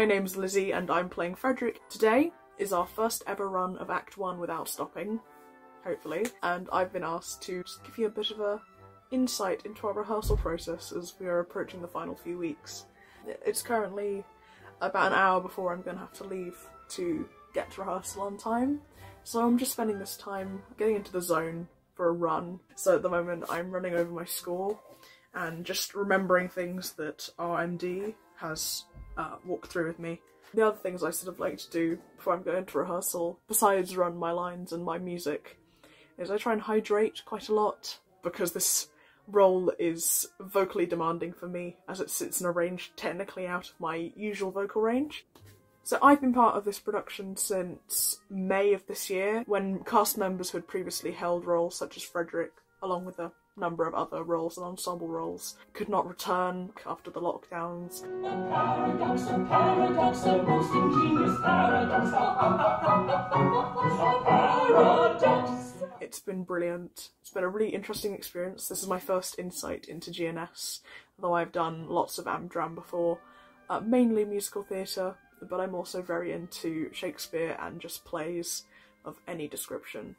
My name's Lizzie and I'm playing Frederic. Today is our first ever run of Act 1 without stopping, hopefully, and I've been asked to just give you a bit of a insight into our rehearsal process as we are approaching the final few weeks. It's currently about an hour before I'm going to have to leave to get to rehearsal on time, so I'm just spending this time getting into the zone for a run. So at the moment I'm running over my score and just remembering things that our MD has walked through with me. The other things I sort of like to do before I'm going to rehearsal, besides run my lines and my music, is I try and hydrate quite a lot, because this role is vocally demanding for me as it sits in a range technically out of my usual vocal range. So I've been part of this production since May of this year, when cast members who had previously held roles such as Frederic, along with a number of other roles and ensemble roles, could not return after the lockdowns. A paradox, the most ingenious paradox, a paradox. It's been brilliant. It's been a really interesting experience. This is my first insight into GNS, though I've done lots of Amdram before, mainly musical theatre, but I'm also very into Shakespeare and just plays of any description.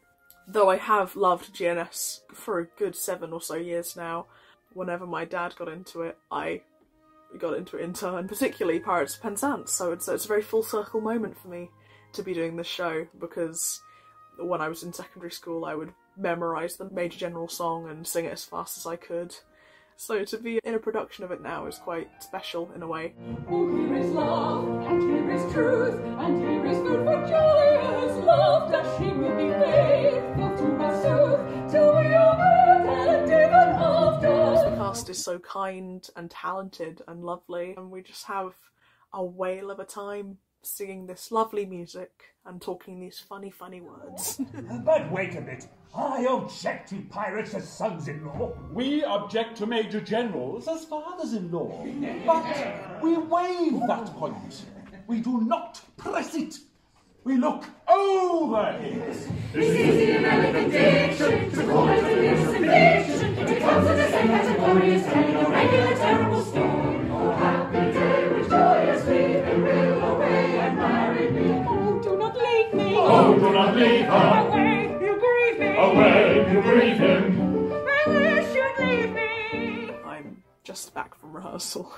Though I have loved GNS for a good 7 or so years now. Whenever my dad got into it, I got into it in turn, particularly Pirates of Penzance, so it's a very full circle moment for me to be doing this show, because when I was in secondary school I would memorise the Major General song and sing it as fast as I could. So to be in a production of it now is quite special in a way. Oh, here is love, and here is truth, and here is food for joy as laughter. She will be faithful to her sooth, till we are met and even after. The cast is so kind and talented and lovely, and we just have a whale of a time singing this lovely music and talking these funny words. But wait a bit. I object to pirates as sons-in-law. We object to Major Generals as fathers-in-law. But we waive that point. We do not press it. We look over it. This is the American diction, to call it an innocent fiction. It comes in the same category as telling a regular terrible story. Oh, happy day with joyous weeping, will away and marry me. Oh, do not leave me. Oh, do not leave her. Away, you grieve me. Away, you grieve him. I wish you'd leave me. I'm just back from rehearsal,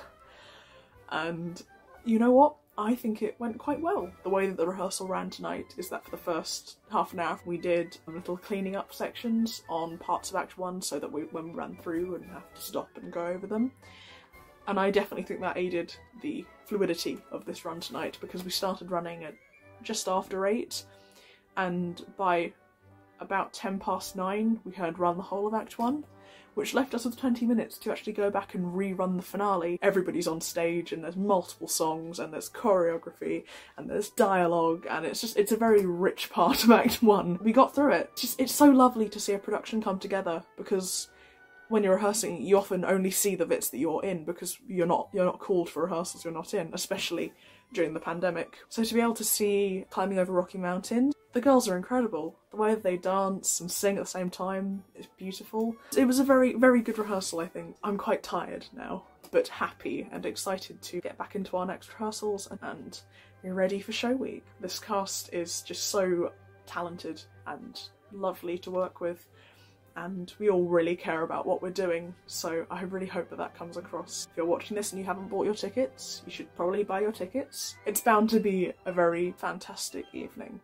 and you know what? I think it went quite well. The way that the rehearsal ran tonight is that for the first half an hour we did little cleaning up sections on parts of Act 1 so that when we ran through wouldn't have to stop and go over them. And I definitely think that aided the fluidity of this run tonight, because we started running at just after 8, and by about 9:10 we had run the whole of Act 1, which left us with 20 minutes to actually go back and rerun the finale. Everybody's on stage and there's multiple songs and there's choreography and there's dialogue, and it's a very rich part of Act 1. We got through it. It's so lovely to see a production come together, because when you're rehearsing you often only see the bits that you're in, because you're not called for rehearsals you're not in, especially during the pandemic. So to be able to see Climbing Over Rocky Mountain, the girls are incredible. The way that they dance and sing at the same time is beautiful. It was a very good rehearsal, I think. I'm quite tired now, but happy and excited to get back into our next rehearsals and be ready for show week. This cast is just so talented and lovely to work with, and we all really care about what we're doing, so I really hope that comes across. If you're watching this and you haven't bought your tickets, you should probably buy your tickets. It's bound to be a very fantastic evening.